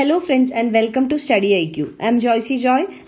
Hello friends and welcome to StudyIQ. I am Joy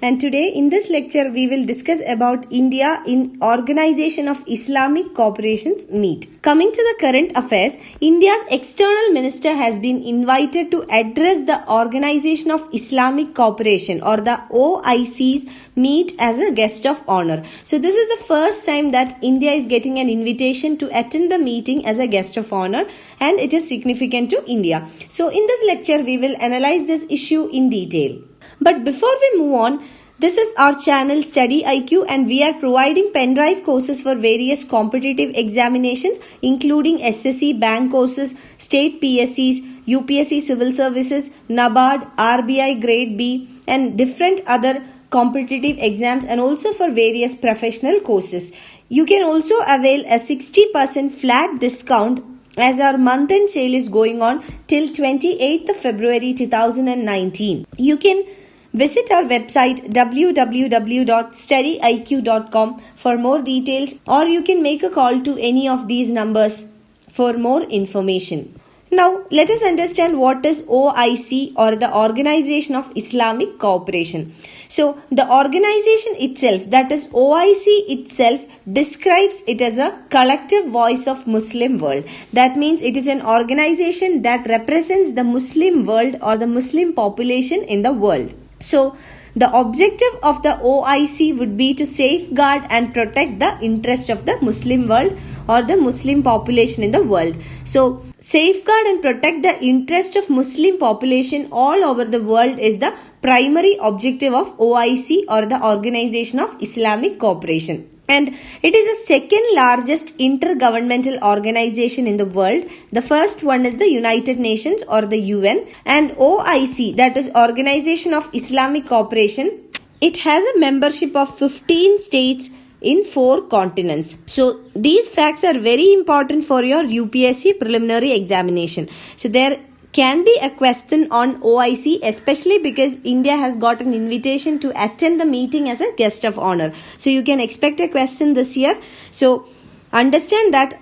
and today in this lecture we will discuss about India in Organization of Islamic Cooperation's meet. Coming to the current affairs, India's external minister has been invited to address the Organization of Islamic Cooperation or the OICs meet as a guest of honor. So this is the first time that India is getting an invitation to attend the meeting as a guest of honor, and it is significant to India. So in this lecture we will analyze this issue in detail. But before we move on, this is our channel StudyIQ and we are providing pen drive courses for various competitive examinations including SSC, bank courses, state PSCs, UPSC Civil Services, NABARD, RBI Grade B and different other competitive exams, and also for various professional courses. You can also avail a 60% flat discount as our month-end sale is going on till 28th of February 2019. You can visit our website www.studyiq.com for more details, or you can make a call to any of these numbers for more information. Now, let us understand what is OIC or the Organization of Islamic Cooperation. So, the organization itself, that is OIC itself, describes it as a collective voice of Muslim world. That means it is an organization that represents the Muslim world or the Muslim population in the world. So, the objective of the OIC would be to safeguard and protect the interest of the Muslim world or the Muslim population in the world. So, safeguard and protect the interest of Muslim population all over the world is the primary objective of OIC or the Organization of Islamic Cooperation. And it is the second largest intergovernmental organization in the world. The first one is the United Nations or the UN, and OIC, that is Organization of Islamic Cooperation, it has a membership of 15 states in 4 continents. So these facts are very important for your UPSC preliminary examination. So there can be a question on OIC, especially because India has got an invitation to attend the meeting as a guest of honor. So you can expect a question this year. So understand that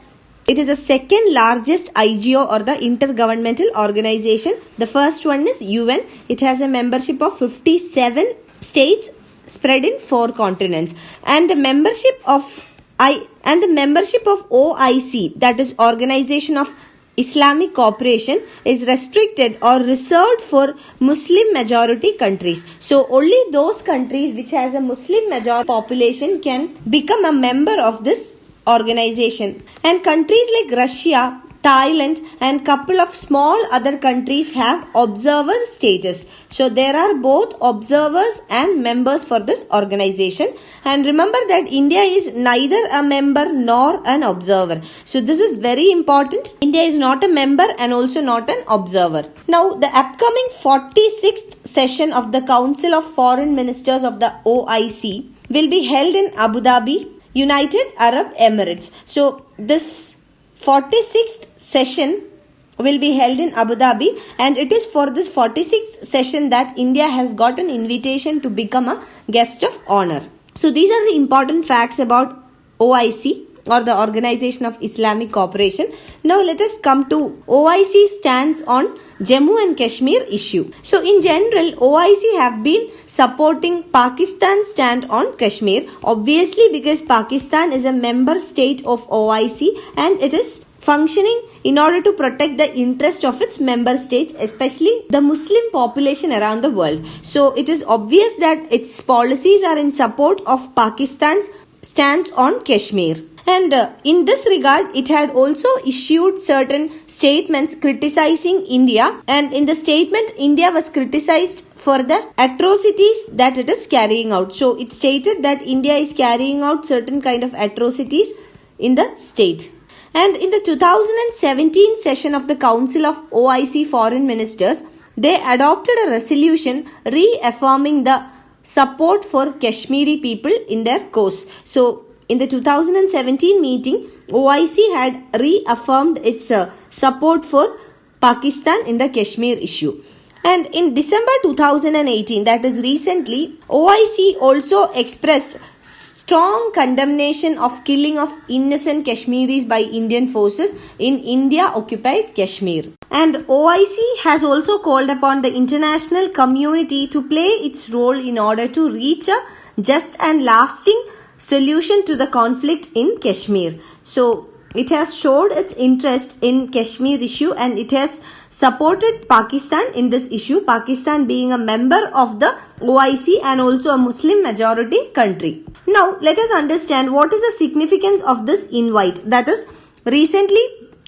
it is the second largest IGO or the intergovernmental organization. The first one is UN. It has a membership of 57 states spread in 4 continents. And the membership of OIC, that is Organization of Islamic Cooperation, is restricted or reserved for Muslim majority countries. So only those countries which has a Muslim majority population can become a member of this organization. And countries like Russia, Thailand and couple of small other countries have observer status. So there are both observers and members for this organization. And remember that India is neither a member nor an observer. So this is very important. India is not a member and also not an observer. Now the upcoming 46th session of the Council of Foreign Ministers of the OIC will be held in Abu Dhabi, United Arab Emirates. So this 46th session will be held in Abu Dhabi, and it is for this 46th session that India has got an invitation to become a guest of honor. So these are the important facts about OIC or the Organization of Islamic Cooperation. Now let us come to OIC stance on Jammu and Kashmir issue. So in general, OIC have been supporting Pakistan's stand on Kashmir, obviously because Pakistan is a member state of OIC and it is functioning in order to protect the interest of its member states, especially the Muslim population around the world. So it is obvious that its policies are in support of Pakistan's stance on Kashmir. And in this regard, it had also issued certain statements criticizing India. And in the statement, India was criticized for the atrocities that it is carrying out. So it stated that India is carrying out certain kind of atrocities in the state. And in the 2017 session of the Council of OIC Foreign Ministers, they adopted a resolution reaffirming the support for Kashmiri people in their cause. So in the 2017 meeting, OIC had reaffirmed its support for Pakistan in the Kashmir issue. And in December 2018, that is recently, OIC also expressed strong condemnation of killing of innocent Kashmiris by Indian forces in India-occupied Kashmir. And OIC has also called upon the international community to play its role in order to reach a just and lasting solution to the conflict in Kashmir. So it has showed its interest in Kashmir issue and it has supported Pakistan in this issue, Pakistan being a member of the OIC and also a Muslim majority country. Now let us understand what is the significance of this invite. That is, recently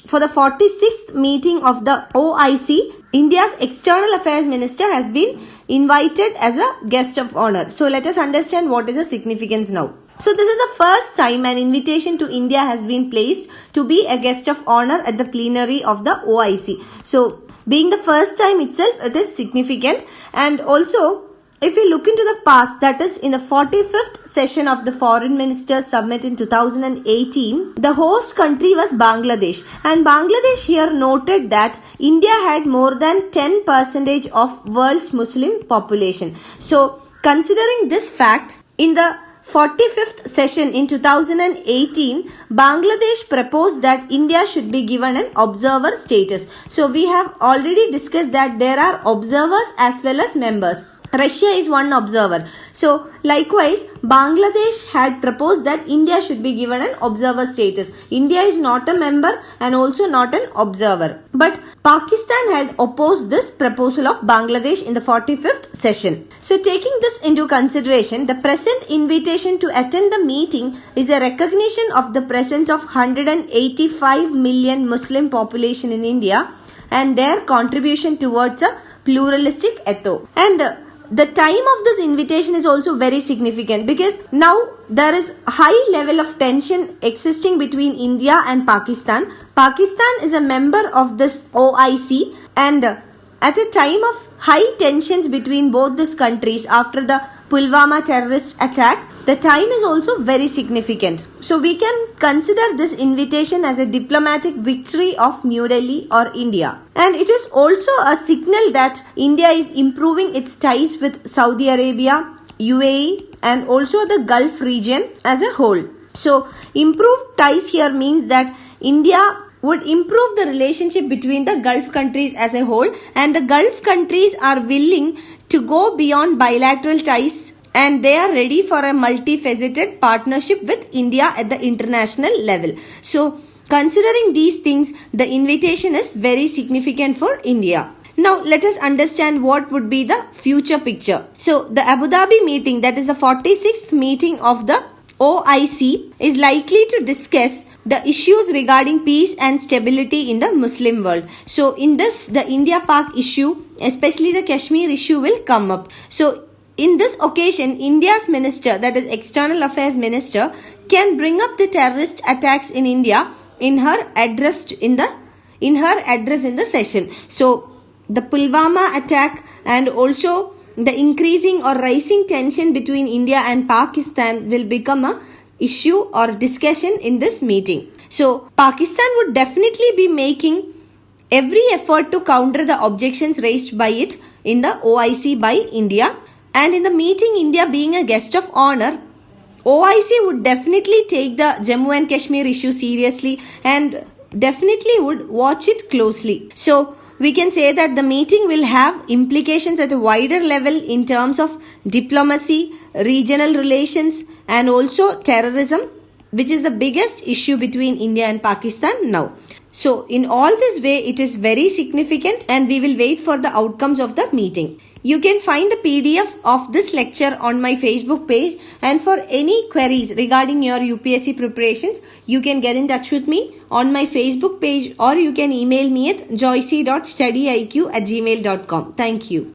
for the 46th meeting of the OIC, India's External Affairs Minister has been invited as a guest of honor. So let us understand what is the significance now. So this is the first time an invitation to India has been placed to be a guest of honor at the plenary of the OIC. So being the first time itself, it is significant. And also, if we look into the past, that is in the 45th session of the Foreign Ministers Summit in 2018, the host country was Bangladesh. And Bangladesh here noted that India had more than 10% of world's Muslim population. So considering this fact, in the 45th session in 2018, Bangladesh proposed that India should be given an observer status. So we have already discussed that there are observers as well as members. Russia is one observer. So likewise, Bangladesh had proposed that India should be given an observer status. India is not a member and also not an observer. But Pakistan had opposed this proposal of Bangladesh in the 45th session. So taking this into consideration, the present invitation to attend the meeting is a recognition of the presence of 185 million Muslim population in India and their contribution towards a pluralistic ethos. And the time of this invitation is also very significant because now there is high level of tension existing between India and Pakistan. Pakistan is a member of this OIC and at a time of high tensions between both these countries after the Pulwama terrorist attack, the time is also very significant. So we can consider this invitation as a diplomatic victory of New Delhi or India. And it is also a signal that India is improving its ties with Saudi Arabia, UAE and also the Gulf region as a whole. So improved ties here means that India would improve the relationship between the Gulf countries as a whole, and the Gulf countries are willing to go beyond bilateral ties and they are ready for a multifaceted partnership with India at the international level. So considering these things, the invitation is very significant for India. Now let us understand what would be the future picture. So the Abu Dhabi meeting, that is the 46th meeting of the OIC, is likely to discuss the issues regarding peace and stability in the Muslim world. So in this, the India-Pak issue, especially the Kashmir issue, will come up. So in this occasion, India's minister, that is External Affairs Minister, can bring up the terrorist attacks in India in her address in the session. So the Pulwama attack and also the increasing or rising tension between India and Pakistan will become a issue or discussion in this meeting. So Pakistan would definitely be making every effort to counter the objections raised by it in the OIC by India. And in the meeting, India being a guest of honor, OIC would definitely take the Jammu and Kashmir issue seriously and definitely would watch it closely. So we can say that the meeting will have implications at a wider level in terms of diplomacy, regional relations and also terrorism, which is the biggest issue between India and Pakistan now. So in all this way, it is very significant and we will wait for the outcomes of the meeting. You can find the PDF of this lecture on my Facebook page, and for any queries regarding your UPSC preparations, you can get in touch with me on my Facebook page or you can email me at joycey.studyiq@gmail.com. Thank you.